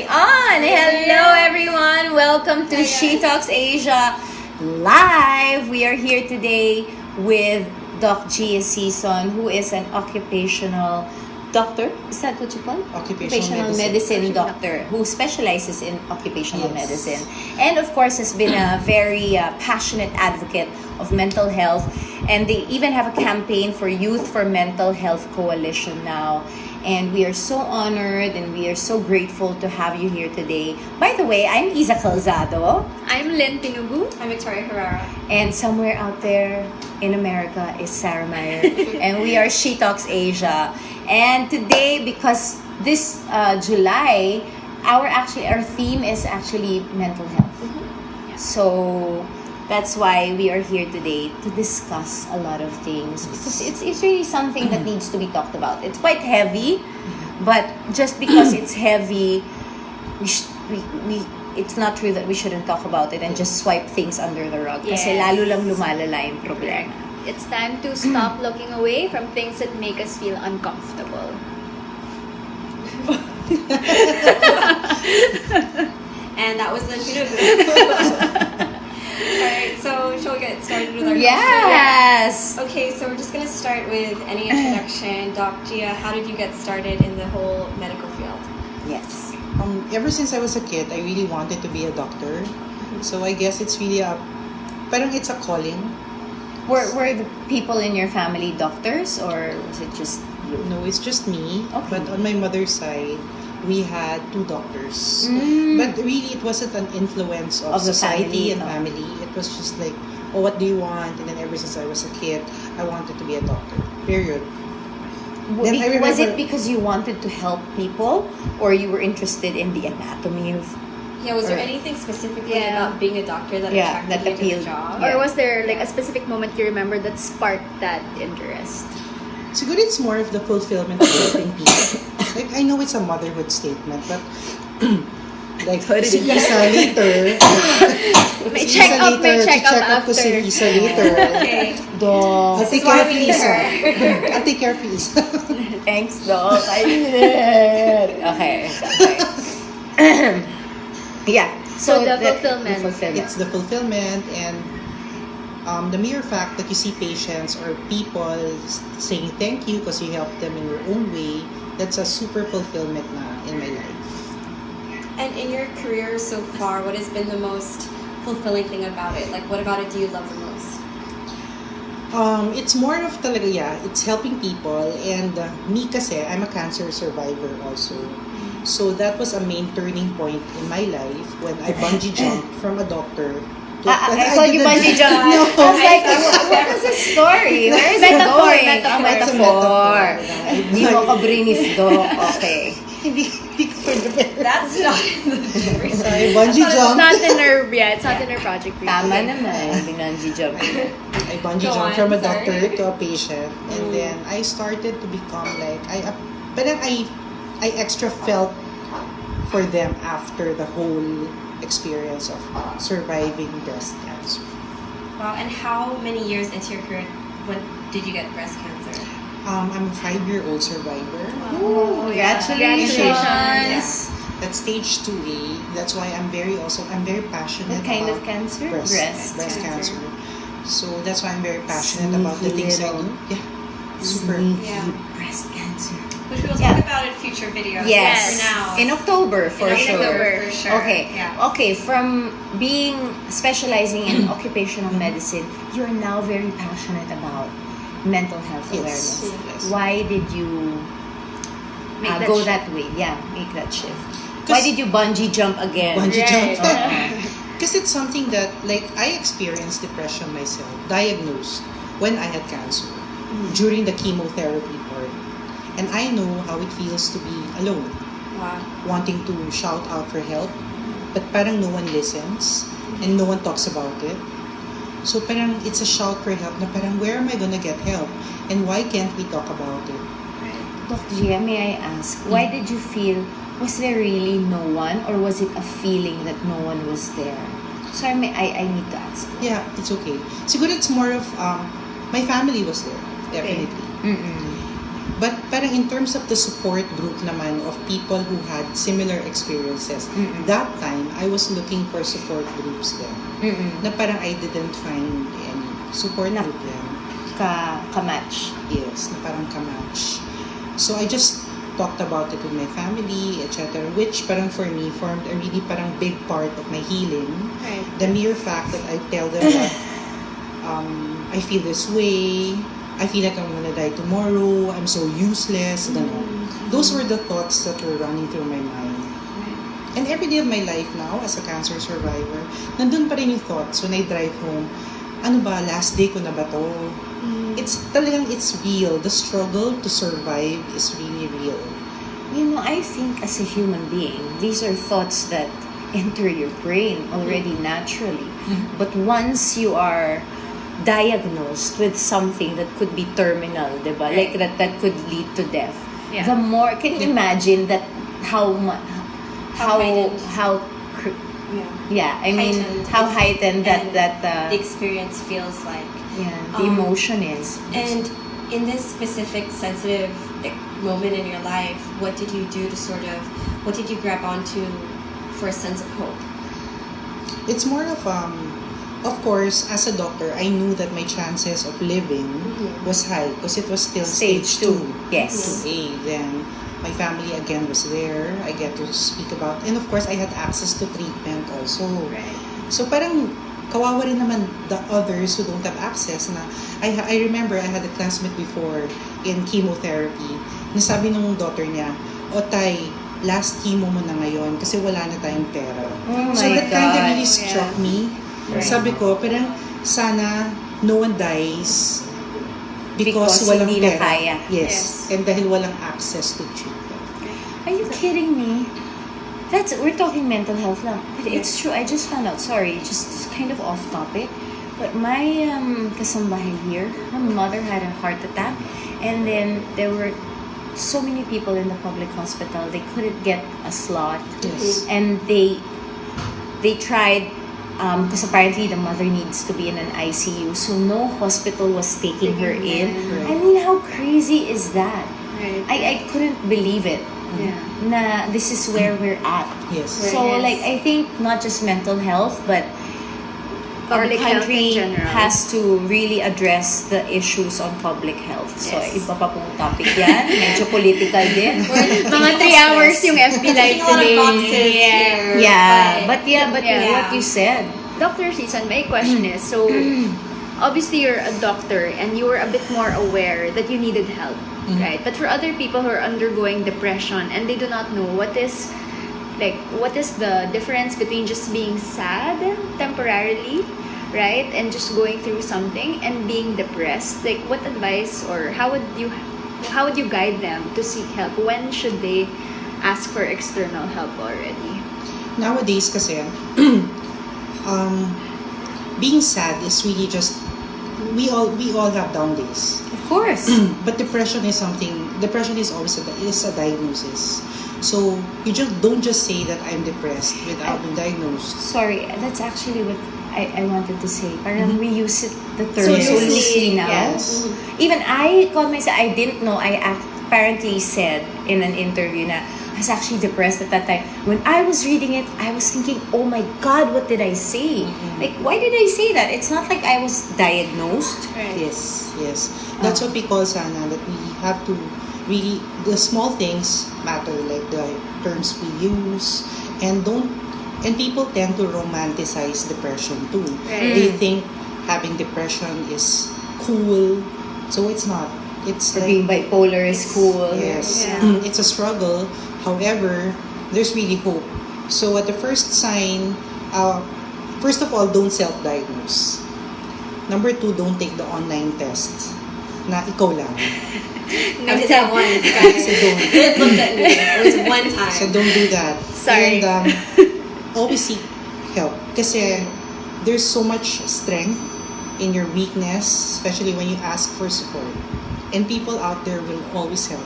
On. Hello everyone. Welcome to She Talks Asia Live. We are here today with Doc Gia Sison, who is an occupational doctor. Is that what you call it? Occupational medicine doctor who specializes in occupational medicine. And of course has been a very passionate advocate of mental health. And they even have a campaign for Youth for Mental Health Coalition now. And we are so honored and we are so grateful to have you here today. By the way, I'm Isa Calzado. I'm Lynn Pinugu. I'm Victoria Herrera. And somewhere out there in America is Sarah Meyer. And we are She Talks Asia. And today, because this July, our theme is actually mental health. Mm-hmm. Yeah. So that's why we are here today to discuss a lot of things, because it's really something that needs to be talked about. It's quite heavy, but just because it's heavy, it's not true that we shouldn't talk about it and just swipe things under the rug. Kasi lalo lang lumalala yung problema. It's time to stop looking away from things that make us feel uncomfortable. And that was Lynn Pinugu. Alright, so shall we get started with our Yes! Okay, so we're just going to start with any introduction. Doc Gia, how did you get started in the whole medical field? Yes. Ever since I was a kid, I really wanted to be a doctor. So I guess it's really parang it's a calling. Were the people in your family doctors, or was it just you? No, it's just me. Okay. But on my mother's side, we had 2 doctors. But really, it wasn't an influence of the society and family. family. It was just like, oh, what do you want? And then ever since I was a kid, I wanted to be a doctor. Period. Then I Was it remember- because you wanted to help people, or you were interested in the anatomy of? Yeah, was there Or- anything specifically Yeah. about being a doctor that Yeah, attracted that you to appealed. the job? Yeah. Or was there like a specific moment you remember that sparked that interest? Siguro it's more of the fulfillment of helping people. Like, I know it's a motherhood statement, but like, si Isa later, May si check Isa up, may check up ko si after. Isa later. Okay. I'll This take is care why of we need Isa. her. I'll take care of Isa. Thanks, Doc. I need it. Okay. Yeah. So the fulfillment. It's the fulfillment and the mere fact that you see patients or people saying thank you because you helped them in your own way, that's a super fulfillment na in my life. And in your career so far, what has been the most fulfilling thing about it? Like, what about it do you love the most? It's more of talaga, it's helping people. And me kasi, I'm a cancer survivor also. So that was a main turning point in my life when I bungee jumped from a doctor to... I thought you bungee jumped. No. I was like, what is this story? Where is it Metaphor, going? metaphor. Metaphor. It's a metaphor. Hindi mo ka brinis, Doc. Okay. Hindi ko prepare. That's not in the story. I bungee It's jumped. not in her, it's not in her project. Tama naman. Binungee jump. I bungee Go jumped on, from a sorry. doctor to a patient, and then I started to become like but then I extra felt for them after the whole experience of surviving breast cancer. Wow, and how many years into your career when did you get breast cancer? I'm a 5-year-old survivor. Ooh, congratulations. That's stage 2A. That's why I'm very passionate What kind about of cancer? breast Breast cancer. So that's why I'm very passionate about the Sneaky things I little. do. Yeah, super. Sneaky Yeah. breast cancer. Which we will Yeah. talk about in future videos. Yes. For now. In October, for In sure. October, for sure. Okay. Yeah. Okay, from specializing in occupational medicine, you're now very passionate about mental health Yes. awareness. Yes. Why did you Make that go shift. that way? Yeah, make that shift. Why did you bungee jump again? Bungee Right. jump. Because it's something that, like, I experienced depression myself, diagnosed when I had cancer during the chemotherapy part. And I know how it feels to be alone, Wow. wanting to shout out for help, but parang no one listens and no one talks about it. So parang it's a shout for help na parang where am I gonna get help? And why can't we talk about it? Dr. Gia, may I ask, why did you feel, was there really no one, or was it a feeling that no one was there? Sorry, I need to ask. Yeah, it's okay. Siguro it's more of my family was there, definitely. But parang in terms of the support group naman of people who had similar experiences, that time, I was looking for support groups then. Na parang I didn't find any support Na- group then. Ka-match. Yes, na parang kamatch. So I just talked about it with my family, etc. Which parang for me formed a really parang big part of my healing. Right. The mere fact that I tell them that I feel this way, I feel like I'm gonna die tomorrow, I'm so useless, ganun. Those were the thoughts that were running through my mind. And every day of my life now, as a cancer survivor, nandun pa rin yung thoughts when I drive home, ano ba, last day ko na ba to? It's real. The struggle to survive is really real. You know, I think as a human being, these are thoughts that enter your brain already naturally. But once you are diagnosed with something that could be terminal, diba? Like that could lead to death. Yeah. The more, can you imagine that how heightened. I mean, Heightened. how heightened And that the experience feels like. the emotion is. And in this specific sensitive moment in your life, what did you do to what did you grab onto for a sense of hope? It's more of course, as a doctor, I knew that my chances of living was high because it was still stage 2. Yes. 2A. Then my family again was there. I get to speak about, and of course, I had access to treatment also. Right. So parang kawawa rin naman the others who don't have access na. I remember I had a classmate before in chemotherapy. Nasabi nung doctor niya, "O tay, last chemo mo na ngayon kasi wala na tayong pera." Oh So my that kind of God. really struck me. Right. Sabi ko, parang sana no one dies because Because walang hindi na pera. kaya. Yes. And dahil walang access to treatment. Are you kidding me? We're talking mental health lang. But it's true. I just found out. Sorry, just kind of off topic. But my kasambahay here, her mother had a heart attack, and then there were so many people in the public hospital. They couldn't get a slot, Yes. and they tried. Because apparently the mother needs to be in an ICU, so no hospital was taking her in. Right. I mean, how crazy is that? Right. I couldn't believe it. Yeah. Na this is where we're at. Yes. Right. So Yes. like I think not just mental health, but our Public health in country general. has to really address the issues on public health. So Yes. iba pa pong topic yan. Medyo political din. Mga 3 hours yung FB Live Ticking a lot of today. boxes here. Yeah, but Yeah. what you said. Dr. Sison, my question is, so obviously you're a doctor and you were a bit more aware that you needed help, right? But for other people who are undergoing depression and they do not know what is the difference between just being sad temporarily, right? And just going through something and being depressed. Like what advice or how would you guide them to seek help? When should they ask for external help already? Nowadays kasi, being sad is really just, we all have down days. Of course. But depression is always a diagnosis. So you don't just say that I'm depressed without being diagnosed. Sorry, that's actually what I wanted to say. Parang we use the term So so loosely, loosely now. yes. Even I called myself, I didn't know, I apparently said in an interview na I was actually depressed at that time. When I was reading it, I was thinking, oh my God, what did I say? Like, why did I say that? It's not like I was diagnosed. Right. Yes. That's what we call sana, that we have to really, the small things matter, like the terms we use, and people tend to romanticize depression too. Right. They think having depression is cool, so it's not. It's Or like, being bipolar is cool. yes, Yeah. it's a struggle. However, there's really hope. So at the first sign, first of all, don't self-diagnose. Number 2, don't take the online test na ikaw lang. I did that once, guys. So don't. It looked at me. It was one time. So don't do that. Sorry. And always seek help. Kasi there's so much strength in your weakness, especially when you ask for support. And people out there will always help.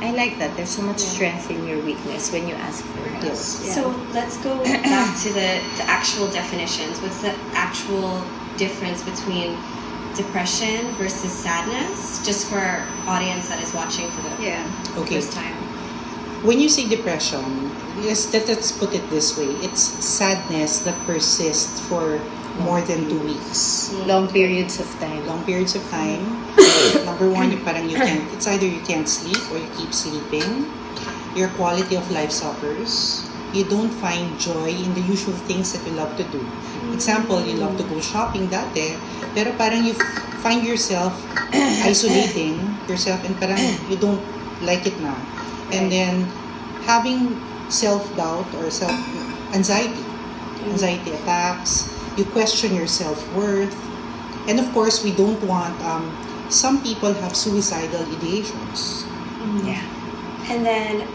I like that. There's so much strength in your weakness when you ask for help. Yes. Yeah. So let's go back to the actual definitions. What's the actual difference between depression versus sadness, just for our audience that is watching for the Yeah. Okay. first time. When you say depression, let's put it this way. It's sadness that persists for more than 2 weeks. Long periods of time. Long periods of time. Number one, it's either you can't sleep or you keep sleeping. Your quality of life suffers. You don't find joy in the usual things that you love to do. Example, you love to go shopping dati, pero parang you find yourself isolating yourself and parang you don't like it now. And then having self-doubt or self-anxiety. Anxiety attacks. You question your self-worth. And of course, we don't want, some people have suicidal ideations. Yeah. And then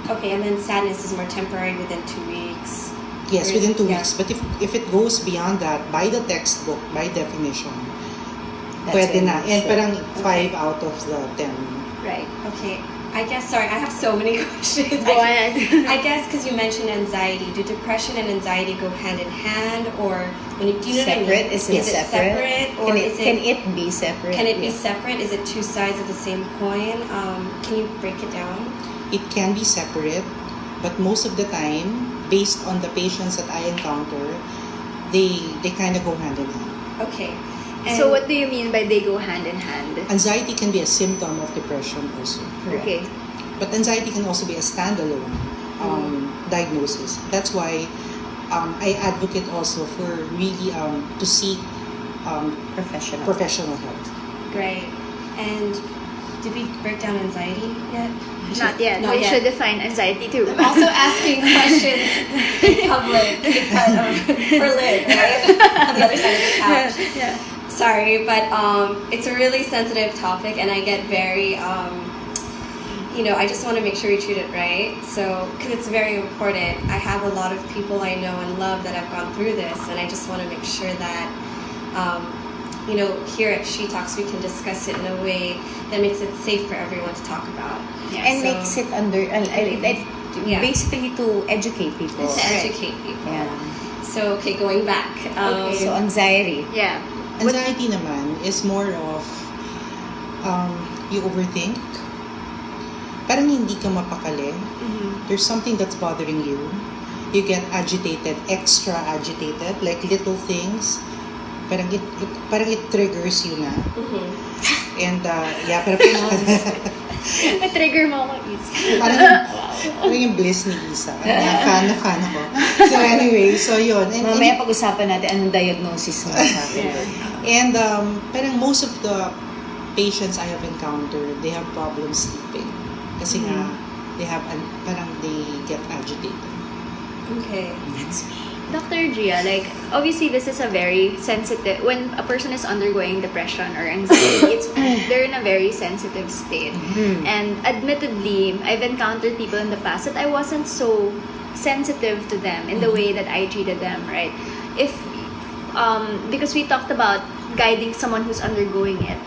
sadness is more temporary within 2 weeks. Yes, Or is- within 2 yeah. weeks. But if it goes beyond that, by the textbook, by definition, That's pwede when na. you And should. parang 5 out of the 10. Right. Okay, I guess, sorry, I have so many questions. Go ahead. I guess because you mentioned anxiety. Do depression and anxiety go hand in hand, or when do you know Separate? what I mean? Is it separate? or Can it be separate? can it be Yeah. separate? Is it two sides of the same coin? Can you break it down? It can be separate, but most of the time, based on the patients that I encounter, they kind of go hand in hand. Okay. So what do you mean by they go hand in hand? Anxiety can be a symptom of depression also. Okay. But anxiety can also be a standalone diagnosis. That's why I advocate also for really to seek Professional. professional help. Great. And did we break down anxiety yet? Not yet. Not We yet. should define anxiety too. Also asking questions in public in front of for Lynn, right? On the other side of the couch. Yeah. Sorry, but it's a really sensitive topic, and I get very, I just want to make sure we treat it right. So, because it's very important. I have a lot of people I know and love that have gone through this, and I just want to make sure that, here at She Talks, we can discuss it in a way that makes it safe for everyone to talk about. And So- makes it Yeah. basically to educate people. to educate people. Yeah. So, okay, going back. So anxiety. Yeah. Anxiety naman is more of you overthink. Parang hindi ka mapakali. There's something that's bothering you. You get agitated, extra agitated, like little things. Parang it triggers you na. And pero Na-trigger mo ako, Isa. parang yung bliss ni Isa. Fan ako. So anyway, so yun. And Mamaya pag-usapan natin anong diagnosis mo sa akin. And parang most of the patients I have encountered, they have problems sleeping. Kasi nga, they get agitated. Okay. That's me. Dr. Gia, obviously this is a very sensitive, when a person is undergoing depression or anxiety, they're in a very sensitive state. And admittedly, I've encountered people in the past that I wasn't so sensitive to them in the way that I treated them, right? Because we talked about guiding someone who's undergoing it.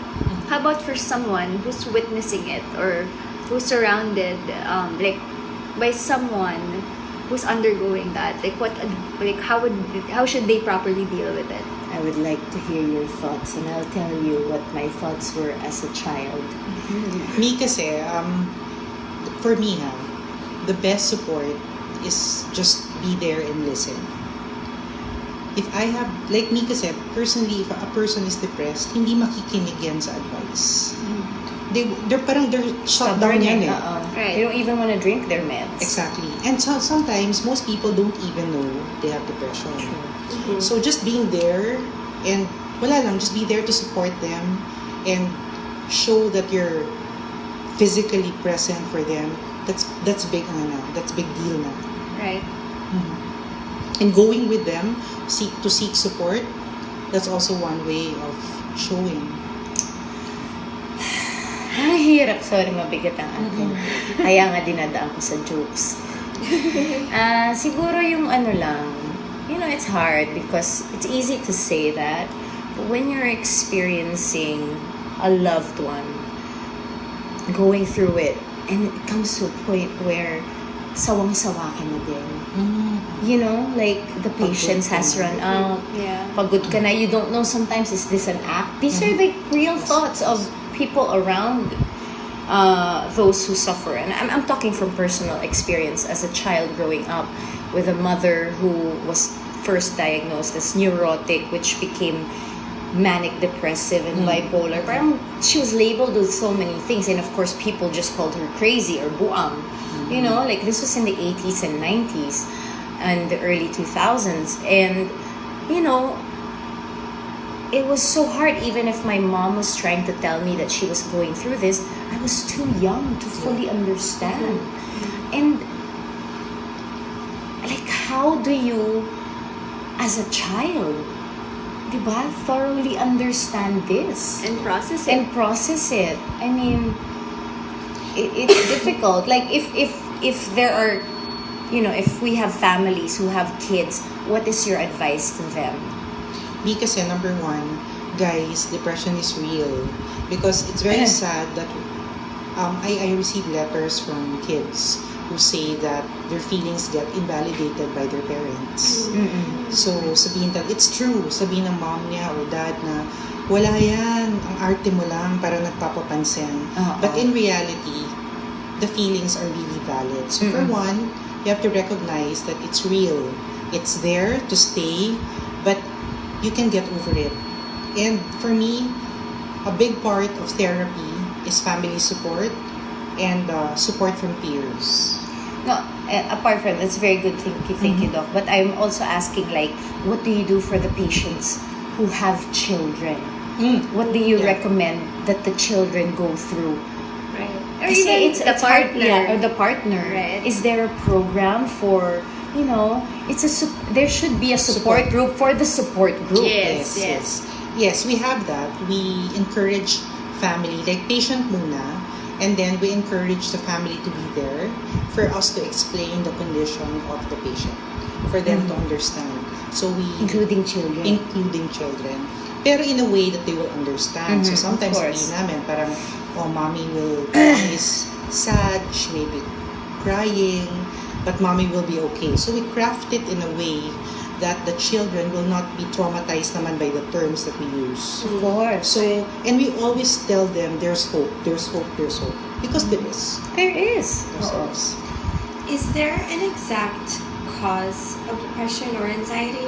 How about for someone who's witnessing it or who's surrounded, by someone who's undergoing that? How should they properly deal with it? I would like to hear your thoughts and I'll tell you what my thoughts were as a child. Me kasi, for me the best support is just be there and listen. If I have, like me kasi, personally, if a person is depressed, hindi makikinig yan sa advice. They're shut down yan eh. Right. They don't even want to drink their meds. Exactly. And so, sometimes, most people don't even know they have depression. So, just being there, and wala lang, just be there to support them, and show that you're physically present for them. That's big na. That's big deal na. Right. And going with them, to seek support, that's also one way of showing. Ay, hirap. Sorry, mabigat ang akin. Kaya nga dinadaan ko sa jokes. Siguro yung it's hard because it's easy to say that. But when you're experiencing a loved one going through it, and it comes to a point where sawang-sawa ka na din. Mm. You know, like the patience has run out. Yeah. Pagod ka na, you don't know sometimes, is this an act? These are like real thoughts of people around those who suffer. And I'm talking from personal experience as a child growing up with a mother who was first diagnosed as neurotic, which became manic depressive and bipolar. Parang she was labeled with so many things, and of course people just called her crazy or buang. You know, like this was in the 80s and 90s and the early 2000s, and you know, it was so hard. Even if my mom was trying to tell me that she was going through this, I was too young to fully understand. And like, how do you as a child, diba, thoroughly understand this And process it. and process it? I mean, it's difficult. Like if there are, you know, if we have families who have kids, what is your advice to them? Me kasi, number one, guys, depression is real. Because it's very sad that I receive letters from kids who say that their feelings get invalidated by their parents. So, sabihin tal, it's true. Sabihin ng mom niya or dad na, wala yan, ang arte mo lang para nagpapapansin. But in reality, the feelings are really valid. So, for one, you have to recognize that it's real. It's there to stay, but you can get over it. And for me, a big part of therapy is family support and support from peers. No, apart from that's very good. Thank you, Doc. But I'm also asking, like, what do you do for the patients who have children? What do you recommend that the children go through? Right. Or Kasi even it's the hard, partner. yeah, or the partner. Right. Is there a program for, you know, there should be a support group for the support group. Yes. Yes, we have that. We encourage family, like patient muna, and then we encourage the family to be there for us to explain the condition of the patient, for them to understand. So we Including children. including children. Pero in a way that they will understand. So sometimes of course. sabihin namin, parang, mommy is sad, she may be crying, but mommy will be okay. So we craft it in a way that the children will not be traumatized naman by the terms that we use. Of course. So, and we always tell them there's hope, there's hope, there's hope. Because there is. There is. There's Is there an exact cause of depression or anxiety?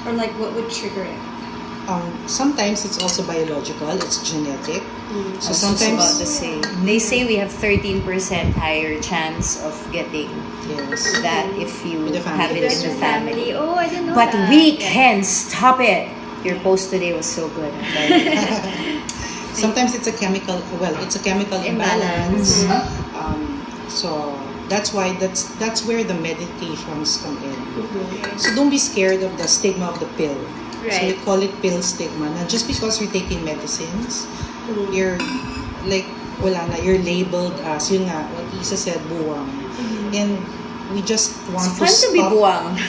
Or like what would trigger it? Sometimes it's also biological, it's genetic. So I was just about to sometimes, say. They say we have 13% higher chance of getting yes. that if you With the have family. it in the family. Oh, I didn't know But that. we can stop it. Your post today was so good. I'm telling you. Sometimes it's a chemical imbalance. So that's why that's where the medications come in. So don't be scared of the stigma of the pill. So we Right. call it pill stigma. Now, just because you're taking medicines, you're like wala na, you're labeled as yun nga what Isa said, buwang. And we just want It's fun to be buwang.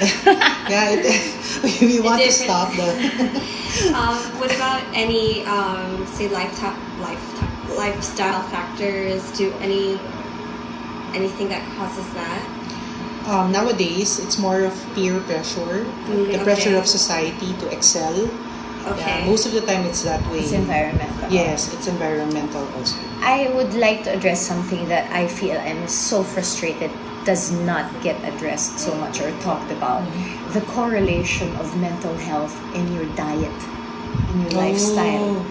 Yeah, we want to different- stop the What about any, say, lifestyle factors? Do anything that causes that? nowadays it's more of peer pressure, the Okay. pressure of society to excel. Okay. Yeah, most of the time it's that way. It's environmental. Yes, it's environmental also. I would like to address something that I feel I'm so frustrated does not get addressed so much or talked about. The correlation of mental health in your diet, in your lifestyle.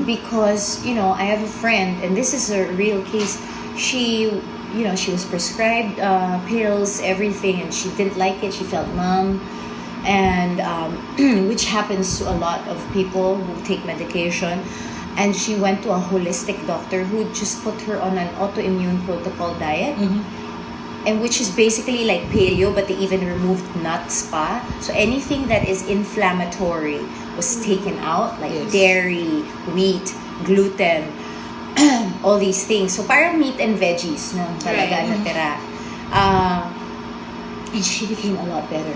Because, you know, I have a friend, and this is a real case. She was prescribed pills, everything, and she didn't like it. She felt numb. And which happens to a lot of people who take medication. And she went to a holistic doctor who just put her on an autoimmune protocol diet, and which is basically like paleo, but they even removed nuts pa. So anything that is inflammatory was taken out, like Yes. dairy, wheat, gluten, all these things. So parang meat and veggies na talaga natira. And she became a lot better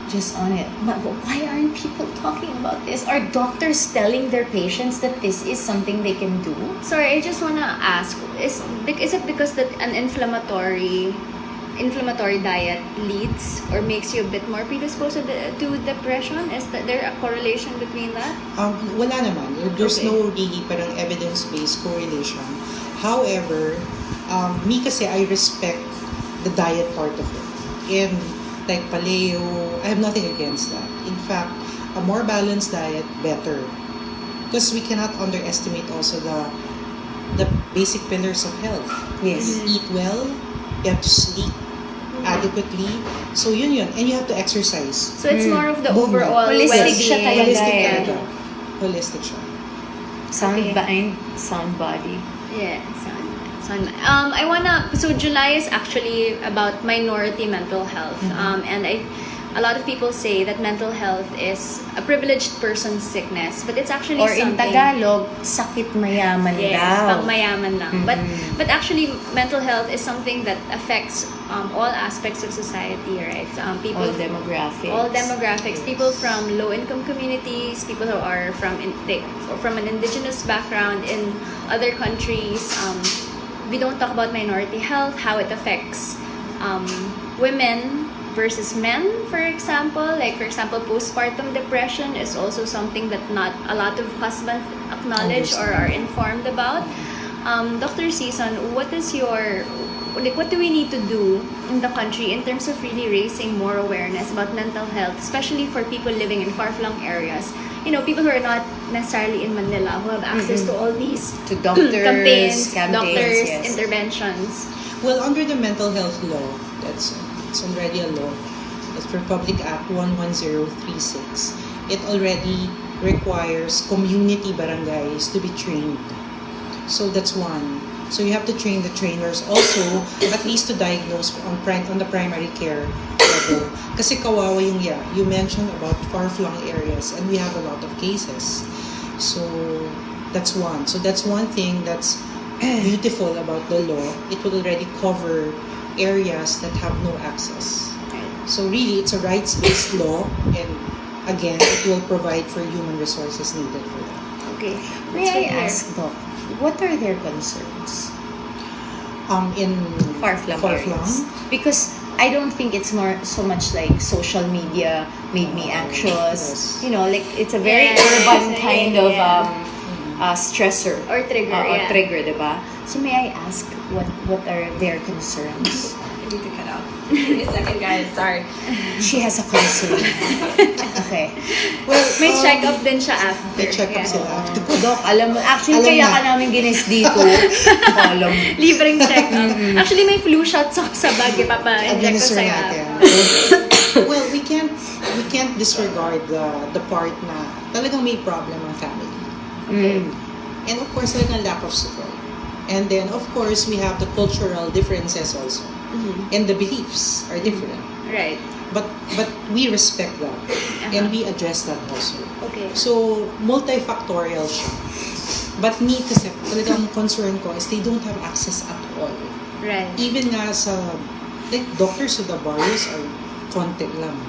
just on it. But why aren't people talking about this? Are doctors telling their patients that this is something they can do? Sorry, I just wanna ask: is it because that an inflammatory inflammatory diet leads or makes you a bit more predisposed to depression? Is there a correlation between that? Wala naman. There's Okay. no really parang evidence-based correlation. However, me kasi I respect the diet part of it. And like paleo, I have nothing against that. In fact, a more balanced diet, better. Because we cannot underestimate also the basic pillars of health. Yes. You eat well, you have to sleep adequately. So yun. And you have to exercise. So it's more of the Movement. overall Holistic well-being. siya talaga Holistic eh. talaga. Holistic siya. Sound Okay. mind, sound body. Yeah, I wanna. So July is actually about minority mental health, and a lot of people say that mental health is a privileged person's sickness, but it's actually Or in something. Tagalog, sakit mayaman Yes, daw. pang mayaman lang. But actually, mental health is something that affects all aspects of society, right? People All demographics. all demographics, people from low-income communities, people who are from an indigenous background in other countries. We don't talk about minority health, how it affects women versus men, for example. Like, for example, postpartum depression is also something that not a lot of husbands acknowledge or are informed about. Dr. Sison, what do we need to do in the country in terms of really raising more awareness about mental health, especially for people living in far-flung areas? People who are not necessarily in Manila, who have access to all these To doctors, campaigns, campaigns, doctors, yes. interventions. Well, under the mental health law, it's already a law. It's Republic Act 11036. It already requires community barangays to be trained. So that's one. So you have to train the trainers also, at least to diagnose on the primary care level. Kasi kawawa you mentioned about far-flung areas, and we have a lot of cases. So that's one. So that's one thing that's beautiful about the law. It will already cover areas that have no access. So really, it's a rights-based law, and again, it will provide for human resources needed for that. Okay. May Let's I go here. ask, Doc, what are their concerns? In Far-flung areas. Because I don't think it's more so much like social media made me anxious. Yes. Like it's a very Yeah. urban kind of Yeah. stressor. Or trigger, Or yeah. trigger, diba? So may I ask what are their concerns? I need to cut out. Give me a second, guys. Sorry. She has a concern. Okay. Well, May check-up din siya after. May check-up Yeah. sila after. Doc, alam mo, actually Alam kaya na. ka namin ginis dito. Alam mo. Libreng check-up. Actually, may flu shots ako sa bag. Ipapa-inject ko Administer sa'yo. natin. Well, we can't disregard the part na talagang may problem ang family. Mm. And of course, talagang lack of support. And then, of course, we have the cultural differences also. And the beliefs are different. Right. But we respect that. And we address that also. Okay. So, multifactorial siya. But me kasi, talagang concern ko is they don't have access at all. Right. Even nga sa, like, doctors to the bars are konti lang.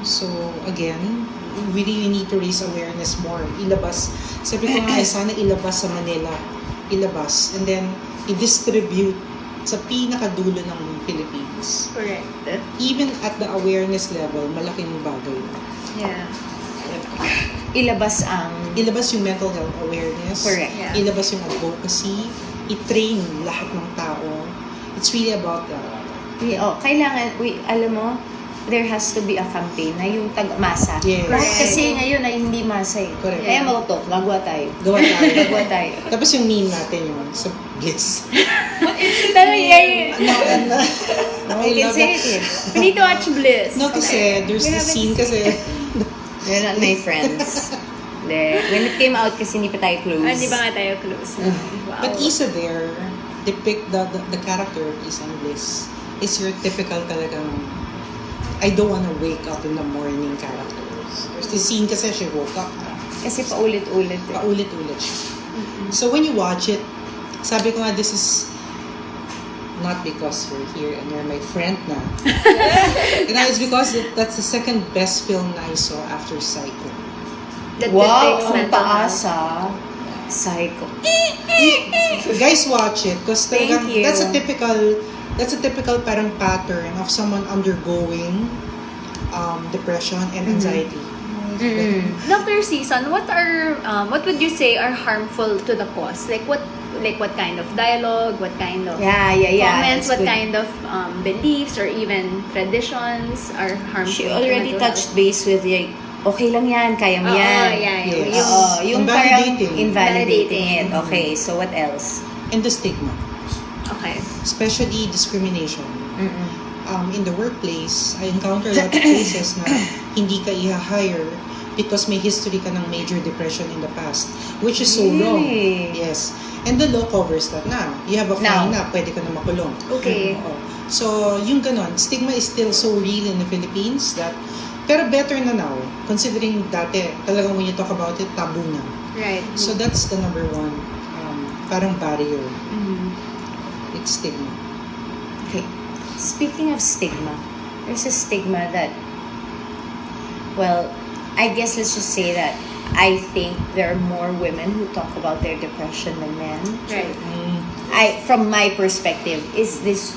So, again, we really need to raise awareness more. Ilabas. Sabi ko nga, sana ilabas sa Manila. Ilabas. And then, i-distribute sa pinakadulo ng Philippines. Correct. Even at the awareness level, malaking bagay. Yeah. Ilabas ang Ilabas yung mental health awareness. Correct. Yeah. Ilabas yung advocacy. I-train lahat ng tao. It's really about that. kailangan, alam mo, there has to be a campaign na yung tag-masa. Yes. Lahat kasi ngayon ay hindi masa eh. Correct. Kaya magutok, gagawa tayo. Gawa tayo. Gagawa tayo. Tapos yung meme natin yun sa Bliss. Pero yeah, No, I can say it eh. We need to watch Bliss. No, kasi there's We this haven't scene kasi They're not my friends. When it came out kasi hindi pa tayo close. Hindi ba nga tayo close? Wow. but Isa there depict the character of Isa and Bliss is your typical talagang I don't wanna wake up in the morning characters. There's this scene kasi she woke up Kasi paulit-ulit eh. paulit-ulit siya. So when you watch it, sabi ko nga this is not because you're here and you're my friend na. It's because that's the second best film na I saw after Psycho. That Wow, depicts ang mental taas health. Psycho. Guys, watch it because Thank you. that's a typical that's a typical parang pattern of someone undergoing depression and anxiety. Dr. Sison, what would you say are harmful to the cause? Like what kind of dialogue, what kind of comments, that's what good. kind of beliefs or even traditions are harmful? She to already mental touched health? base with like, okay lang yan, kaya mo Oo, yan. yeah. Yes. Yung parang Invalidating. invalidating it. Okay, so what else? And the stigma, Okay. especially discrimination. Mm-mm. In the workplace, I encounter a lot of cases na hindi ka i-hire because may history ka ng major depression in the past, which is so wrong. Really? Yes. And the law covers that na. You have a fine na, pwede ka na makulong. Okay. Oo. So, yung ganon, stigma is still so real in the Philippines that, pero better na now, considering dati, talagang when you talk about it, taboo na. Right. So, that's the number one, parang barrier. It's stigma. Okay. Speaking of stigma, there's a stigma that, well, I guess let's just say that I think there are more women who talk about their depression than men. Right. From my perspective, is this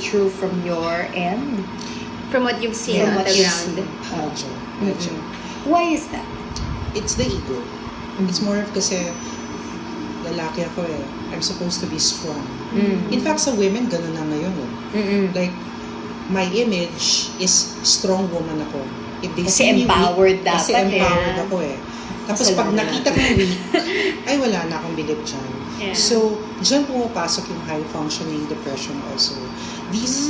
true from your end? From what you've seen From on what the you've ground. Medyo. Medyo. Why is that? It's the ego. It's more of kasi lalaki ako eh. I'm supposed to be strong. In fact, sa women, ganun na ngayon eh. Like, my image is strong woman ako. If they Kasi see me empowered weak, kasi dapat empowered eh. ako eh. Tapos Kasi pag wala nakita natin. kong weak, ay wala na akong bilib dyan. Yeah. So, dyan pumapasok yung high functioning depression also. This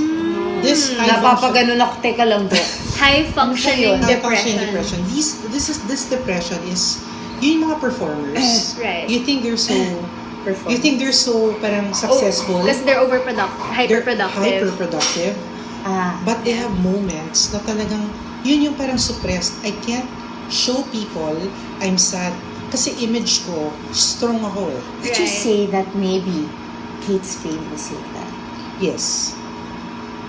high Napapaganon ako, teka lang po. High functioning Ano high functioning depression. depression. This depression is yung mga performers. Right. You think they're so parang successful. Because they're They're hyperproductive. hyperproductive. But they have moments na talagang yun yung parang suppressed. I can't show people I'm sad. Kasi image ko, strong ako eh. Did you Right. say that maybe Kate Spade was like that? Yes.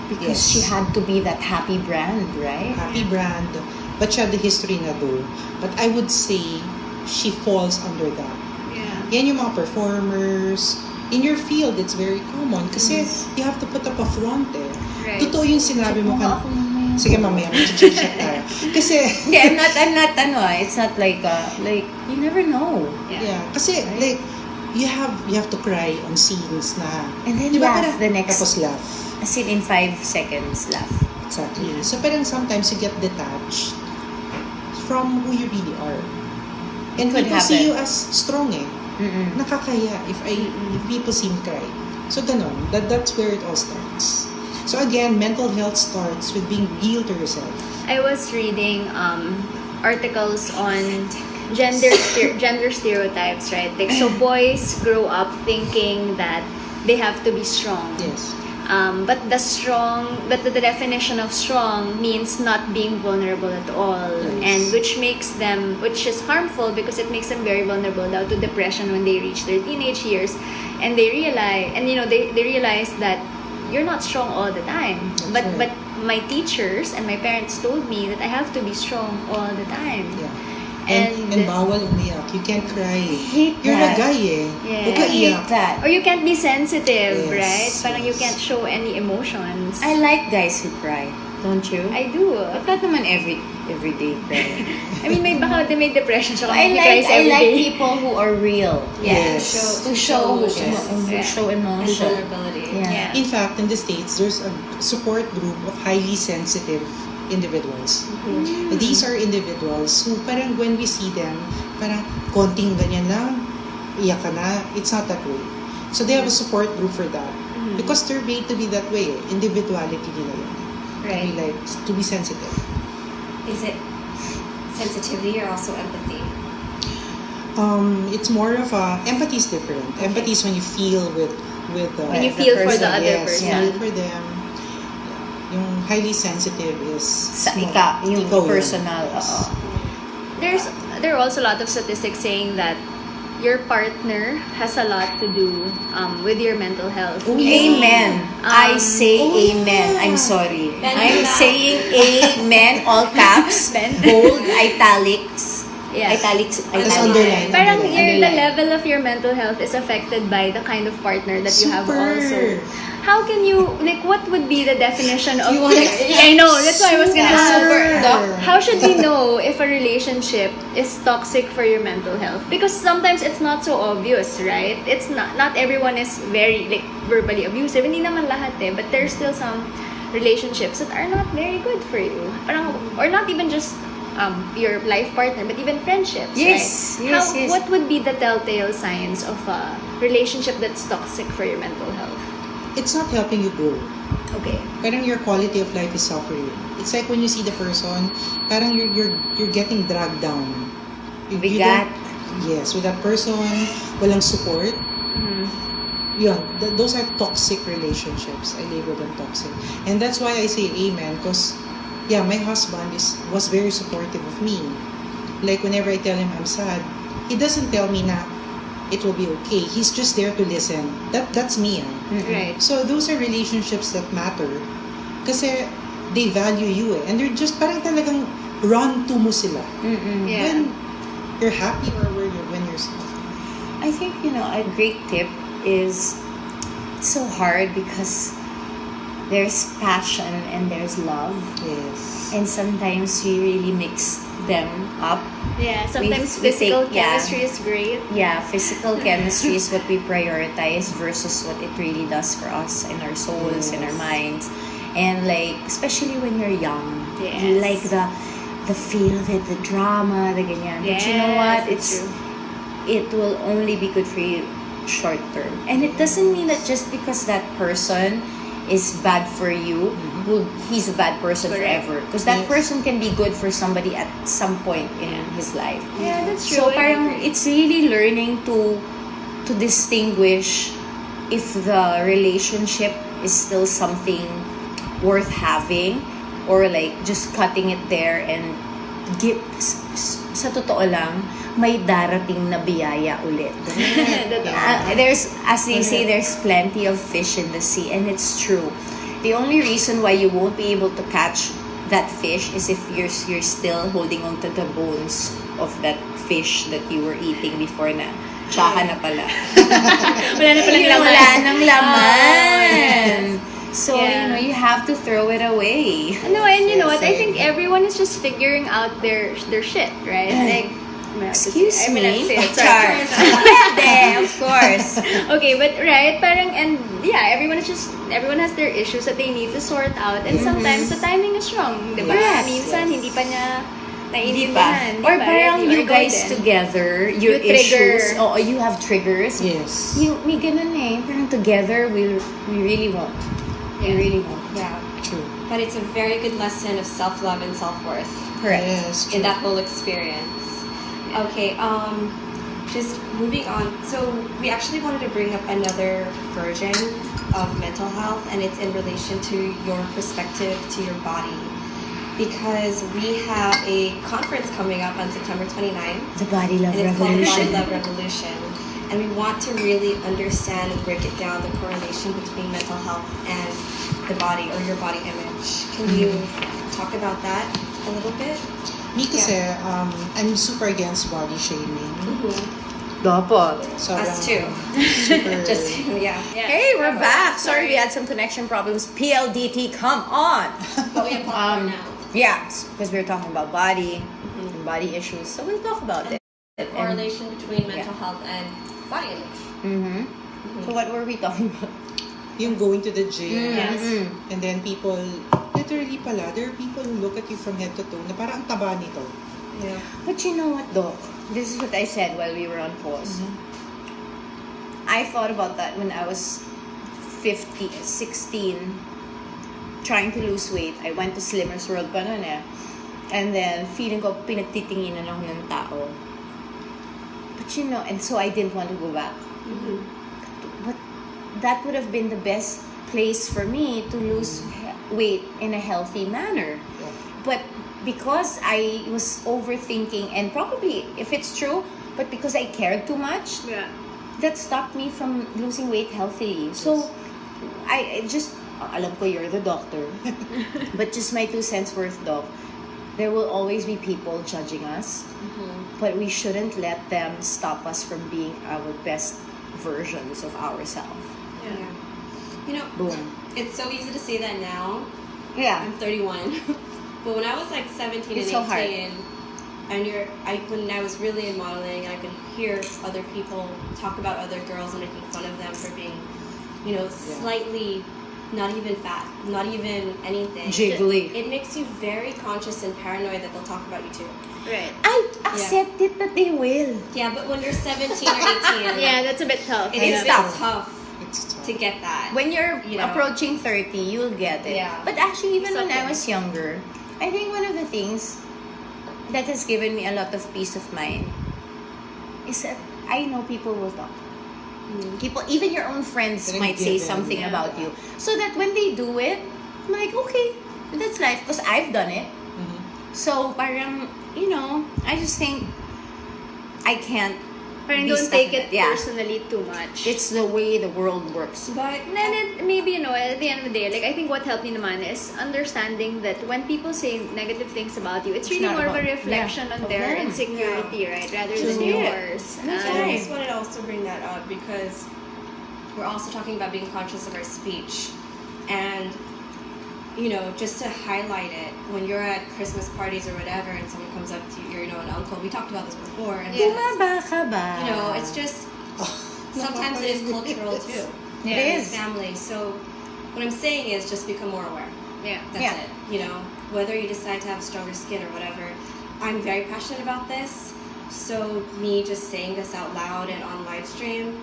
Because Yes. she had to be that happy brand, right? Happy brand. But she had the history na do. But I would say she falls under that. Yeah. Yan yung mga performers. In your field, it's very common. Kasi you have to put up a front eh. Right. Totoo yung sinabi mo Check mo nga kan. ako mamaya. Sige mamaya, mag-check tayo. Kasi, Hindi, I'm not, it's not like, you never know. yeah. Kasi, like, you have to cry on scenes na, And then di ba, laugh parang- the next, tapos laugh. as in 5 seconds, laugh. Exactly. So, parang sometimes you get detached from who you really are. And Could people see happen. you as strong eh. Nakakaya if people see me cry. So, ganon. That's where it all starts. So, again, mental health starts with being real to yourself. I was reading articles on gender stereotypes, right? Like, so boys grow up thinking that they have to be strong. Yes. But the definition of strong means not being vulnerable at all, Yes. and which is harmful because it makes them very vulnerable now to depression when they reach their teenage years, and they realize that you're not strong all the time. That's But right. my teachers and my parents told me that I have to be strong all the time. Yeah. And- And bawal umiyak. You can't cry. hate You're that. a guy eh. Yeah. Huwag ka I hate iyak. that. Or you can't be sensitive, Yes, right? Parang you yes. can't show any emotions. I like guys who cry. Don't you? I do. But not naman every day cry. I mean, may depression siya. I He like cries every day. people who are real. Yeah. Yes. Who show emotions. who show And emotion. vulnerability. Yeah. Yeah. In fact, in the States, there's a support group of highly sensitive individuals. These are individuals who parang when we see them, parang konting ganyan lang, iyak ka na. It's not that way. So they have a support group for that. Because they're made to be that way. Individuality nila yun. Right. To be sensitive. Is it sensitivity or also empathy? It's more of empathy is different. Empathy is when you feel with When you the feel for person, the other yes, person. feel for them. Yung highly sensitive is Sa small. yung Ikaw yun. personal. Oo. There are also a lot of statistics saying that your partner has a lot to do with your mental health. Oh, Amen. I say oh, amen. yeah. I'm sorry. Ben, I'm ben. saying amen, all caps, Ben. bold, italics. Yeah. Italics. Tapos underline. Parang Underline. the level of your mental health is affected by the kind of partner that you have Super. also. How can you, like, what would be the definition of... You wanna I know, that's why I was gonna ask. Super. How should we know if a relationship is toxic for your mental health? Because sometimes it's not so obvious, right? It's not everyone is very, like, verbally abusive. Hindi naman lahat eh, but there's still some relationships that are not very good for you. Parang, or not even just your life partner, but even friendships, Yes, right? yes, yes. What would be the telltale signs of a relationship that's toxic for your mental health? It's not helping you grow. Okay. Parang your quality of life is suffering. It's like when you see the person, parang you're getting dragged down. You Bigat. Yes, with that person, walang support. Yun, those are toxic relationships. I label them toxic. And that's why I say amen, because yeah, my husband was very supportive of me. Like whenever I tell him I'm sad, he doesn't tell me na it will be okay. He's just there to listen. That's me. Right. So those are relationships that matter. Kasi they value you eh. And they're just parang talagang run to mo sila. Yeah. When you're happy or when you're sad. I think, a great tip is it's so hard because there's passion and there's love. Yes. And sometimes we really mix them up. Yeah, sometimes we physical take- yeah. chemistry is great. Yeah, physical chemistry is what we prioritize versus what it really does for us and our souls and our minds. And like, especially when you're young, you Yes. like the feel of it, the drama, the ganyan. But you know what? That's true. It will only be good for you short term. And it doesn't mean that just because that person is bad for you, he's a bad person Correct. forever. Because that Yes. person can be good for somebody at some point in his life. Yeah, that's true. So I parang agree. it's really learning to distinguish if the relationship is still something worth having or like just cutting it there and sa totoo lang may darating na biyaya ulit. There's, as they say, there's plenty of fish in the sea, and it's true. The only reason why you won't be able to catch that fish is if you're still holding on to the bones of that fish that you were eating before na tsaka na pala. Wala na palang laman. Wala nang laman. So, Yeah. you have to throw it away. No, and you know what? I Same. think everyone is just figuring out their shit, right? Like, Excuse I mean, me? that's it. Char. Sorry. Pwede, of course. Okay, but right, parang, and yeah, everyone has their issues that they need to sort out, and sometimes the timing is wrong, di ba? Yes, Minsan, hindi pa niya Hindi pa. naiintindihan. Or di ba? parang Ready you or go guys din. together, your You trigger. issues, you have triggers. Yes. May ganun eh. Parang together, we really won't. We Yeah. really won't. Yeah. True. But it's a very good lesson of self-love and self-worth Correct. Yes, in true. that whole experience. Okay, just moving on. So we actually wanted to bring up another version of mental health, and it's in relation to your perspective to your body. Because we have a conference coming up on September 29th, The Body Love and it's called the Body Revolution. Love Revolution. And we want to really understand and break it down, the correlation between mental health and the body or your body image. Can you talk about that a little bit? Me kasi, I'm super against body shaming. Dapat. Sobrang, Us too. Super, Just, yeah. Hey, we're back. Sorry, we had some connection problems. PLDT, come on. But we have popcorn now. Yeah, because we were talking about body and body issues, so we'll talk about it. The correlation between mental health and body image. So what were we talking about? yung going to the gym. Yes. And then people, literally pala, there are people who look at you from head to toe na parang ang taba nito. Yeah. But you know what, Doc? This is what I said while we were on pause. I thought about that when I was 16, trying to lose weight. I went to Slimmer's World pa nun eh. And then, feeling ko, pinagtitinginan ako ng tao. But you know, and so I didn't want to go back. But that would have been the best place for me to lose weight in a healthy manner. But because I was overthinking, and probably if it's true, but because I cared too much, Yeah. that stopped me from losing weight healthily. So I just, alam ko you're the doctor, but just my 2 cents worth, Doc. There will always be people judging us. but we shouldn't let them stop us from being our best versions of ourselves. Yeah. You know, Boom. it's so easy to say that now. Yeah. I'm 31. But when I was like 17 It's and so hard. 18, when I was really in modeling, I could hear other people talk about other girls and making fun of them for being, slightly not even fat, not even anything. Jiggly. It makes you very conscious and paranoid that they'll talk about you too. Right. I accept it that they will. Yeah, but when you're 17 or 18, Yeah, that's a bit tough. It's it's tough. tough It's tough. to get that. When you're You know. approaching 30, you'll get it. Yeah. But actually, even when I Something. was younger, I think one of the things that has given me a lot of peace of mind is that I know people will talk. People, even your own friends Pero might say given, something yeah. about you. So that when they do it, I'm like, okay, that's life. Because I've done it. Mhm. So, parang, I just think I can't Parang be don't stuck take in it that. Yeah. personally too much. It's the way the world works. But And then maybe, at the end of the day, like, I think what helped me naman is understanding that when people say negative things about you, it's really not more of a about- reflection yeah, on of their them. insecurity, right? Rather True. than yours. That's I right. just wanted to also bring that up because we're also talking about being conscious of our speech. And, just to highlight it, when you're at Christmas parties or whatever and someone comes up to you, an uncle, we talked about this before, and Yeah. Bumaba ka ba? it's just, sometimes it is cultural too. It And is. it's family. So what I'm saying is just become more aware. Yeah. That's Yeah. it. Whether you decide to have stronger skin or whatever. I'm very passionate about this. So me just saying this out loud and on live stream,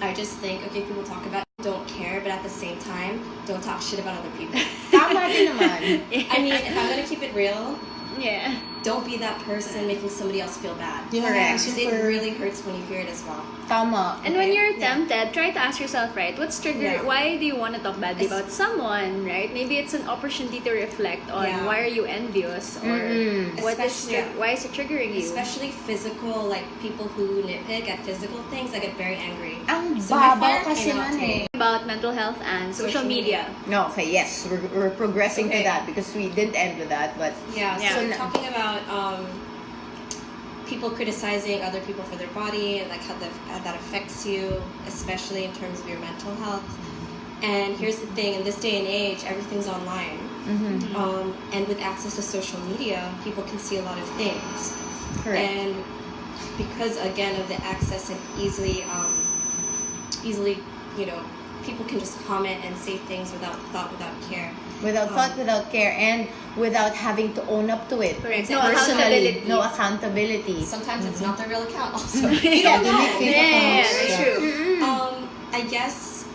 I just think, okay, people talk about it, don't care, but at the same time, don't talk shit about other people. Tama din naman. I mean, if I'm gonna keep it real, Yeah. don't be that person making somebody else feel bad. Yeah, Correct. Because it super. really hurts when you hear it as well. Tama. And when Okay. you're Yeah. tempted, try to ask yourself, right? What's trigger? Yeah. Why do you want to talk badly Es- about someone, right? Maybe it's an opportunity to reflect on Yeah. why are you envious or what is Especially- why is it triggering you? Especially physical, like people who nitpick at physical things, I get very angry. Ang So my babaw fire kasi came out nun today. About mental health and social media. No, okay, yes. We're progressing to Okay. that because we didn't end with that, but Yeah, Yeah. so So talking about people criticizing other people for their body and like how that affects you, especially in terms of your mental health. And here's the thing: in this day and age, everything's online, and with access to social media, people can see a lot of things. correct. And because again of the access and easily, people can just comment and say things without thought, without care. Without thought, without care, and without having to own up to it. Correct. No Personally, accountability. no accountability. Sometimes it's not their real account. Also, Yeah, they make fake Yeah, accounts. that's Yeah. true. I guess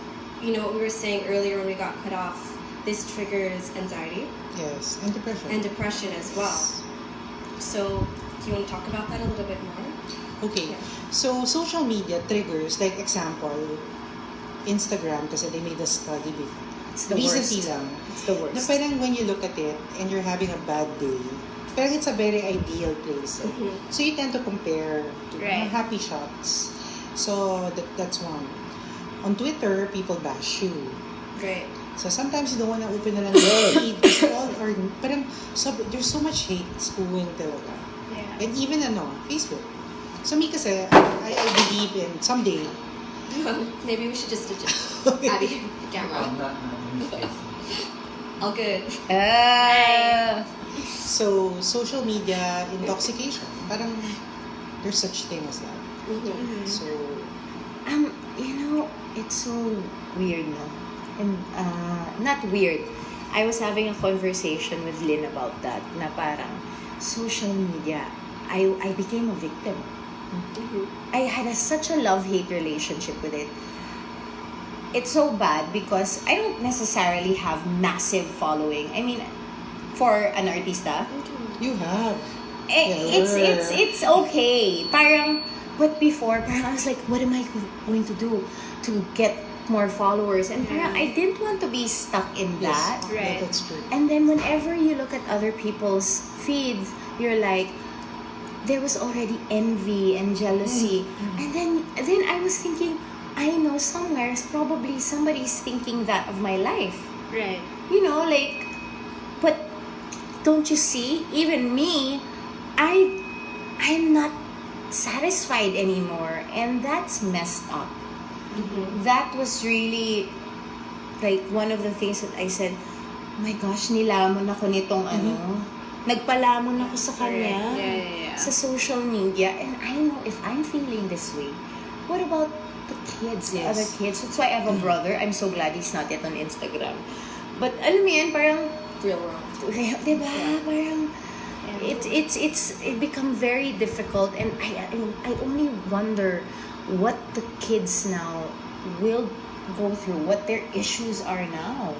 what we were saying earlier when we got cut off. This triggers anxiety Yes, and depression. and depression as well. So, do you want to talk about that a little bit more? Okay, so social media triggers, like example, Instagram, kasi they made a study before. It's the Recently worst. lang. It's the Na worst. parang when you look at it and you're having a bad day, parang it's a very ideal place. Mhm. So you tend to compare to Right. happy shots. So that's one. On Twitter, people bash you. Great. So sometimes you don't want to open na lang the feed kasi all or parang there's so much hate spewing talaga. Yeah. And even Facebook. So me kasi, I believe in someday. Maybe we should just Abby, the camera. All good. So social media intoxication. Parang there's such thing as that. Mhm. So It's so weird, no? And not weird. I was having a conversation with Lynn about that. Na parang social media. I became a victim. Mhm. I had such a love-hate relationship with it. It's so bad because I don't necessarily have massive following. I mean, for an artista, you have. it's okay. Parang, but before, parang I was like, what am I going to do to get more followers? And parang I didn't want to be stuck in that. Yes, Right. that's true. And then whenever you look at other people's feeds, you're like, there was already envy and jealousy. And then I was thinking, I know somewhere, probably somebody's thinking that of my life. Right. But don't you see, even me, I I'm not satisfied anymore, and that's messed up. That was really like one of the things that I said, oh my gosh, nilamon ako nitong nagpalamon ako sa kanya sa social media, and I know if I'm feeling this way, what about the kids, the other kids? That's why I have a brother. I'm so glad he's not yet on Instagram. But alam mo yan, parang Real world. diba? Parang it become very difficult, and I only wonder what the kids now will go through, what their issues are now.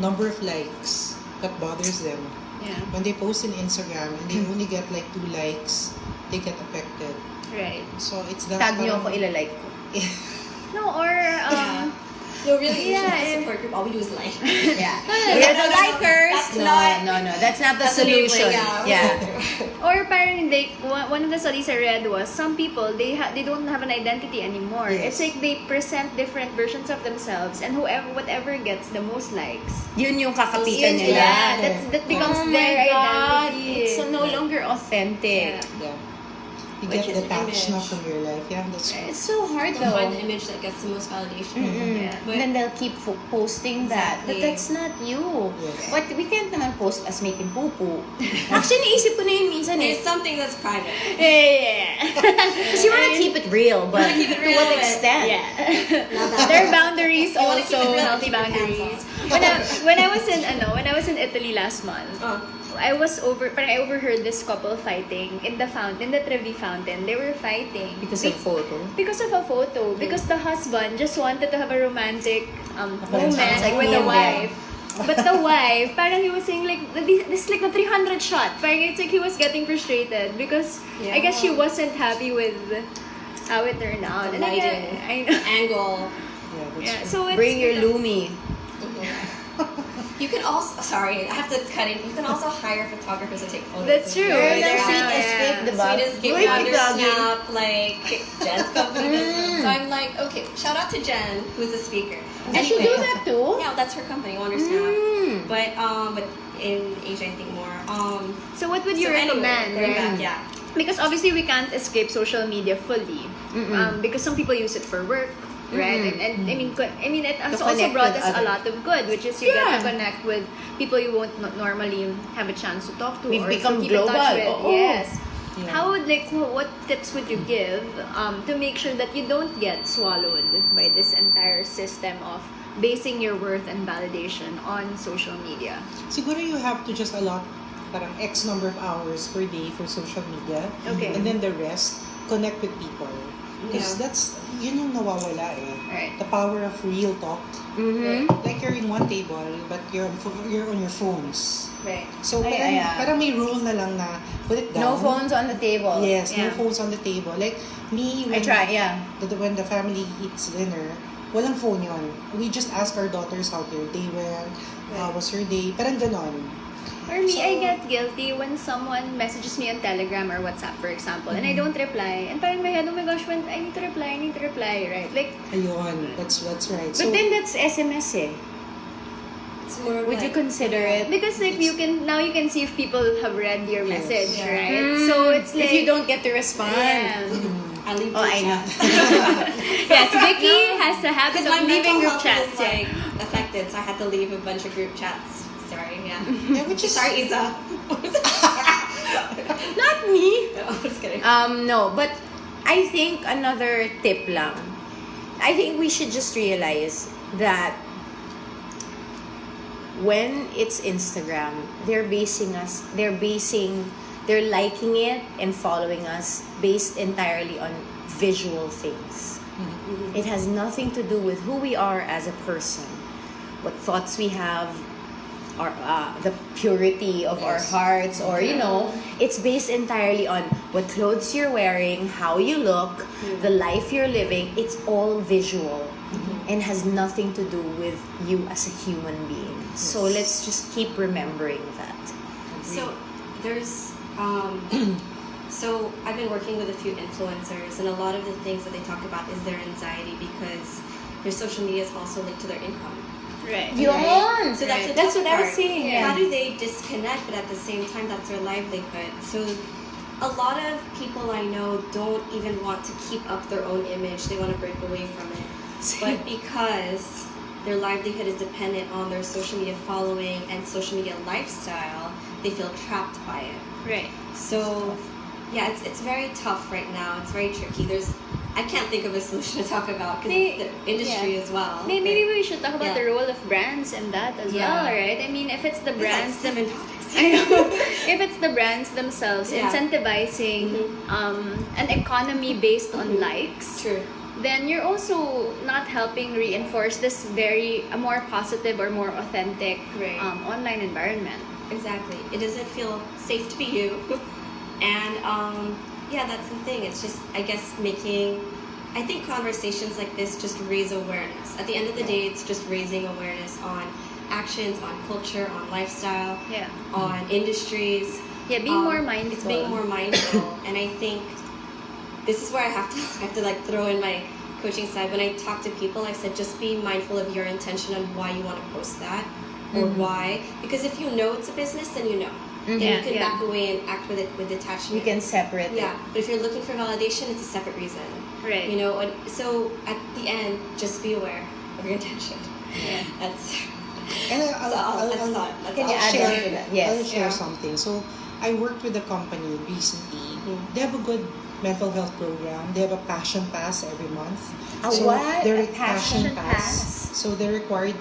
Number of likes that bothers them. Yeah. When they post in Instagram and they only get like 2 likes, they get affected. Right. So it's that. Tag nyo ako, ilalike ko. No, or No, really, Yeah, we should have a if- support group. All we do is like. Yeah. We're the likers. No. That's not the That's the new solution. way, yeah. Yeah. or parang one of the studies I read was some people they don't have an identity anymore. Yes. It's like they present different versions of themselves, and whatever gets the most likes. Yun yung kakapitan nila. Yeah, that becomes Oh their my God. identity. It's no longer authentic. Yeah. Yeah. You Which get is detached now image. from your life. Yeah, that's true. It's so hard They'll though. find the image that gets the most validation. Yeah. And then they'll keep posting that. But Exactly. that's not you. Yes. But we can't naman post as making poo-poo. Actually, naisip ko na yun minsan eh. There's something that's private. Yeah. Because you want to keep it real, but keep it to real, what but- extent? Yeah. Not that There are bad. boundaries You wanna keep it also, real, healthy keep your pants boundaries. on. When I was in Italy last month, I overheard this couple fighting in the Trevi fountain. They were fighting Because of photo. because of a photo. Because the husband just wanted to have a romantic moment Sounds like with me the and wife. But the wife, parang he was saying like this is like the 300 shot. Parang it's like he was getting frustrated because I guess she wasn't happy with how it turned out. The And lighting, I know. angle. Yeah, that's Yeah, true. so it's Bring your Lumi. You can also, sorry, I have to cut in. You can also hire photographers to take photos. That's true. Girl, Yeah. that's sweet Yeah. escape, diba? Sweet Escape Uy, Wonder vlogging. Snap, like Jen's company business. So I'm like, okay, shout out to Jen, who's a speaker. Did she do that too? Yeah, that's her company, Wonder Snap. But in Asia, I think more. So what would you So anyway, recommend? going right? back, yeah. Because obviously we can't escape social media fully. Because some people use it for work, right? And I mean, it has also connect brought with us a other- lot of good, which is you get Yeah. to connect with people you won't normally have a chance to talk to. We've or become to keep in touch global. with. Oo. Yes. Yeah. How would what tips would you give to make sure that you don't get swallowed by this entire system of basing your worth and validation on social media? Siguro you have to just allot parang X number of hours per day for social media. Okay. And then the rest, connect with people. Because Yeah. that's, yun yung nawawala eh. Right. The power of real talk. Mm-hmm. Like you're in one table, but you're on your phones. Right. So parang, yeah. parang may rule na lang na put it down. No phones on the table. Yes, Yeah. no phones on the table. Like me, I try, yeah. when the family eats dinner, walang phone yun. We just ask our daughters how their day went, how was her day, parang ganon. For me, So- I get guilty when someone messages me on Telegram or WhatsApp, for example, and I don't reply. And parang in my head, oh my gosh, when I need to reply, right? Like, Ayun, that's right. But then that's SMS eh. It's more Would you like, consider it? because like you can see if people have read your Yes. message, Yeah. right? So it's like if you don't get to respond. Yeah. I leave Oh, I know. Yes, Vicky has the habit Because my of leaving mental group health chats. was like affected, so I had to leave a bunch of group chats. Sorry, yeah. Yeah, which is Sorry, Isa. Not me. No, I'm just kidding. No, but I think another tip lang. I think we should just realize that when it's Instagram, they're liking it and following us based entirely on visual things. It has nothing to do with who we are as a person, what thoughts we have, or the purity of our Yes. hearts, or it's based entirely on what clothes you're wearing, how you look, the life you're living. It's all visual and has nothing to do with you as a human being. So let's just keep remembering that. So there's so I've been working with a few influencers, and a lot of the things that they talk about is their anxiety because their social media is also linked to their income. Right. Yun! So that's, the That's tough what I was part. saying. How Yeah. do they disconnect, but at the same time that's their livelihood? So a lot of people I know don't even want to keep up their own image. They want to break away from it. But because their livelihood is dependent on their social media following and social media lifestyle, they feel trapped by it. Right. So, yeah, it's very tough right now. It's very tricky. I can't think of a solution to talk about because it's the industry as well. Maybe we should talk about Yeah. the role of brands in that as Yeah. well, right? I mean, if it's the It's brands, like 7 topics. I know. If it's the brands themselves Yeah. incentivizing an economy based on likes, True. then you're also not helping reinforce this a more positive or more authentic Right. online environment. Exactly. It doesn't feel safe to be you. And yeah, that's the thing. It's just, I guess, I think conversations like this just raise awareness. At the end of the day, it's just raising awareness on actions, on culture, on lifestyle, Yeah. on industries. Yeah, being more mindful. It's being more mindful. And I think this is where I have to like throw in my coaching side. When I talk to people, I said just be mindful of your intention on why you want to post that or why. Because if you know it's a business, then you know. Then Yeah, you can yeah. back away and act with it with detachment. You can separate Yeah, it. but if you're looking for validation, it's a separate reason. Right. You know, and so at the end, just be aware of your intention. Yeah. That's And that's all. That's all. That's Can all. you add share, on to that? Yes. I'll share Yeah. something. So I worked with a company recently. They have a good mental health program. They have a passion pass every month. A So what? they're A passion pass. So they're required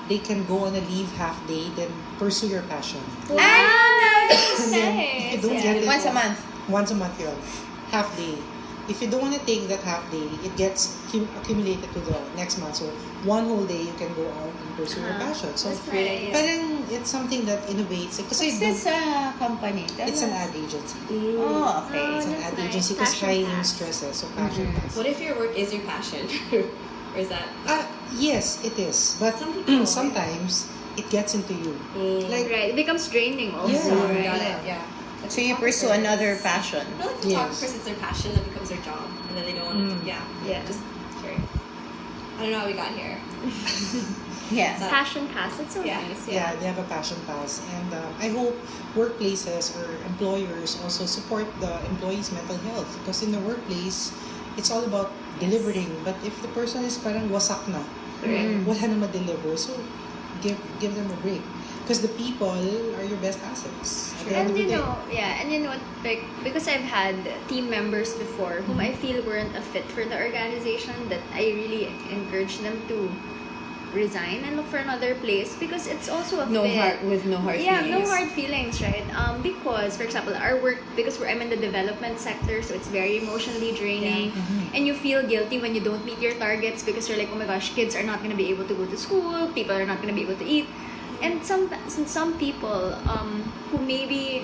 they can go on a leave half day, then pursue your passion. Wow, And that's then nice. if you don't get it, Once a month. Once a month yun. Half day. If you don't want to take that half day, it gets accumulated to the next month. So one whole day you can go out and pursue your passion. So That's great. parang it's something that innovates. Kasi What's this company? it's an ad agency. Oh, okay. It's an that's ad nice. agency because Passion hiring pass. stresses. So passion pass. What if your work is your passion? Or is that? Yes, it is. But Some people- sometimes it gets into you. Like Right. It becomes draining also, Yeah. right? Got it. Yeah. So you pursue another passion. I feel like Yes. photographers, it's their passion that becomes their job, and then they don't want to. Yeah. Yeah. Just sorry. I don't know how we got here. Yeah. So- Passion pass. It's so Yeah. nice. yeah, they have a passion pass, and I hope workplaces or employers also support the employees' mental health because in the workplace, it's all about delivering. But if the person is parang wasak na, wala na ma-deliver, so give them a break because the people are your best assets. At the end And of the you day. know, and you know what, like, because I've had team members before whom I feel weren't a fit for the organization, that I really encourage them to resign and look for another place because it's also a No fit. no hard Yeah, no feelings. hard feelings, right? Because, for example, our work, because I'm in the development sector, so it's very emotionally draining, and you feel guilty when you don't meet your targets because you're like, oh my gosh, kids are not going to be able to go to school, people are not going to be able to eat, and some people who maybe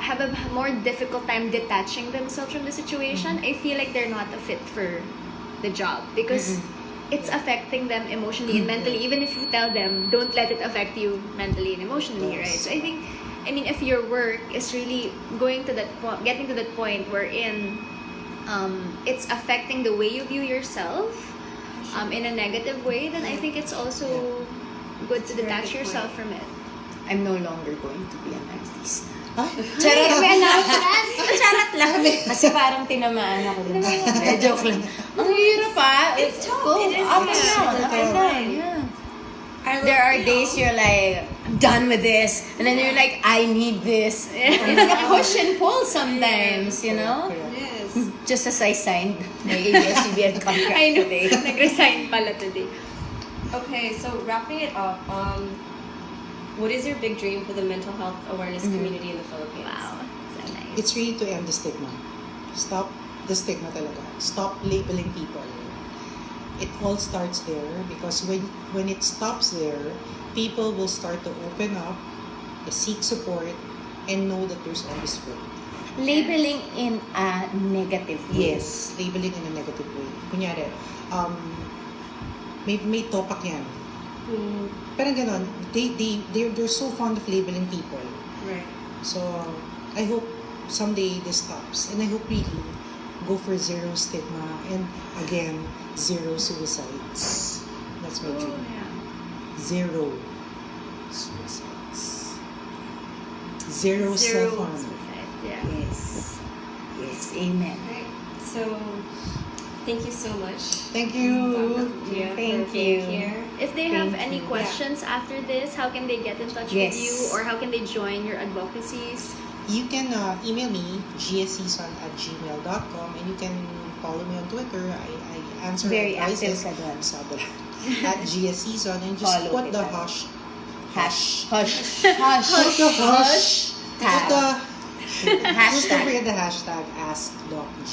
have a more difficult time detaching themselves from the situation, I feel like they're not a fit for the job because it's affecting them emotionally and mentally, even if you tell them don't let it affect you mentally and emotionally, right? So I think, if your work is really going to that getting to that point wherein it's affecting the way you view yourself in a negative way, then I think it's also good to detach yourself from it. I'm no longer going to be an artist. Charot! May Charot lang. Kasi parang tinamaan ako dun. Joke lang. Ang hirap pa. It's tough. Go It is up tough. and down. It's Up and tough. down. Yeah. I love, There are you know, days you're like, I'm done with this. And then you're like, I need this. It's like a push and pull sometimes, you know? It is. Just as I signed my ABS-CBN contract I know. today. Nag-resign pala today. Okay, so wrapping it up, what is your big dream for the mental health awareness community in the Philippines? Wow. So nice. It's really to end the stigma. Stop the stigma talaga. Stop labeling people. It all starts there because when it stops there, people will start to open up, seek support, and know that there's always hope. Labeling in a negative way. Yes, labeling in a negative way. Kunyari, may topak yan. Parang ganon, they're so fond of labeling people. Right. So, I hope someday this stops. And I hope we go for zero stigma and, again, zero suicides. That's my dream. Zero suicides. Zero self-harm. suicide. Yeah. Yes. Yes. Amen. Right. So, thank you so much. Thank you. Gia, Thank for being you. here. If they have Thank any you. questions after this, how can they get in touch Yes. with you, or how can they join your advocacies? You can email me, gsison@gmail.com, and you can follow me on Twitter. I answer Very active advices ka doon. Sobra. At gsison, and just Follow put the kita. hash. Hush. Hush. Hush. Put the hash. Put Tag. the just don't Hashtag. forget the hashtag AskDocG.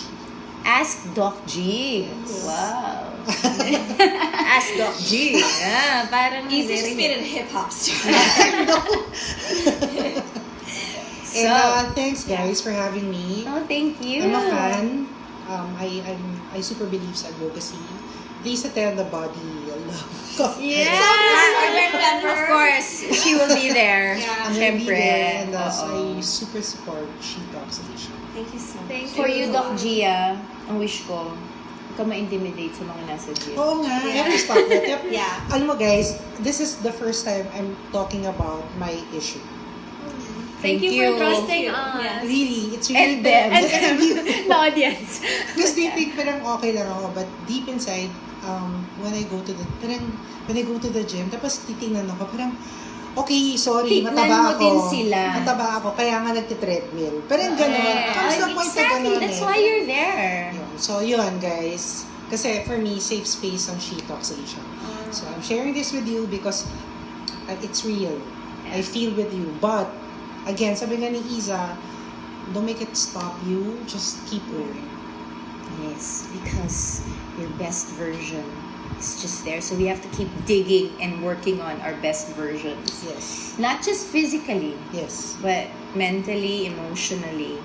Ask Doc G. Wow. Ask Doc G. Yeah, parang Easy very- just made it a hip hop star. And So- thanks guys for having me. Oh, thank you. I'm a fan. I super believe sa advocacy. Please attend the body love. Yeah. Of course, she will be there. Yeah. I'm gonna be Syempre. there, and Oo. I super support She Talks Asia. Thank you so much. Thank For you, Doc Gia, ang wish ko, huwag ka ma-intimidate sa mga nasa gym. Oo nga, I have to stop that. Yep. Yeah. Alam mo guys, this is the first time I'm talking about my issue. Thank you for trusting Thank you. us. Yeah. Really, it's really And them. And the audience. Because they think parang okay lang ako, but deep inside, when I go to the gym, tapos titingnan ako, parang, okay, sorry, Tignan mataba mo ako. din sila. Mataba ako, kaya nga nagte-treadmill. Parang gano'n. Comes the point na Exactly, gano'n that's eh. why you're there. Yun. So, yun, guys. Kasi for me, safe space ang She Talks Asia. So, I'm sharing this with you because it's real. I feel with you. But, again, sabi nga ni Iza, don't make it stop you. Just keep going. Yes, because your best version is just there. So we have to keep digging and working on our best versions. Yes. Not just physically, Yes. but mentally, emotionally.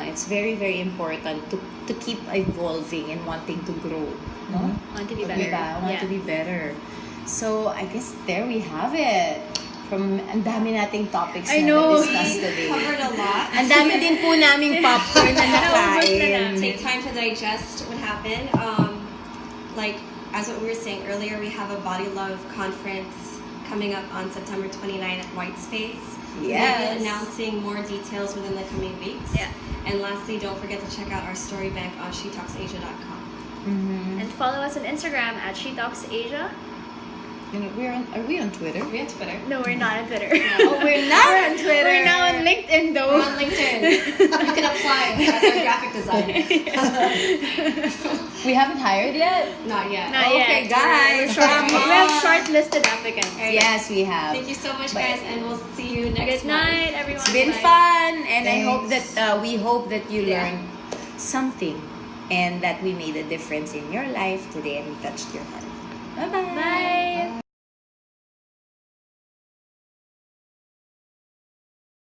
It's very, very important to keep evolving and wanting to grow. No? Want to be better. Diba? Want to Yeah. be better. So, I guess there we have it. From ang dami nating topics I na know. na-discuss today. Covered a lot. Ang dami din po naming popcorn na Naubos na nakain. namin. Take time to digest what happened. Like, as what we were saying earlier, we have a Body Love conference coming up on September 29 at White Space. We'll Yes. be announcing more details within the coming weeks. Yeah. And lastly, don't forget to check out our story bank on shetalksasia.com. Mhm. And follow us on Instagram at She Talks Asia. And are we on Twitter? Are we on Twitter? No, we're not on Twitter. Oh, we're not on Twitter. We're now on LinkedIn though. We're on LinkedIn. You can apply as our graphic designer. We haven't hired yet? Not yet. Not Okay, yet. guys, We're come we have on. shortlisted applicants. Yes, we have. Thank you so much, But- guys, and we'll see you next Good night, everyone. It's been Bye. fun, and I hope Thanks. that we hope that you Yeah. learned something, and that we made a difference in your life today and we touched your heart. Bye-bye. Bye.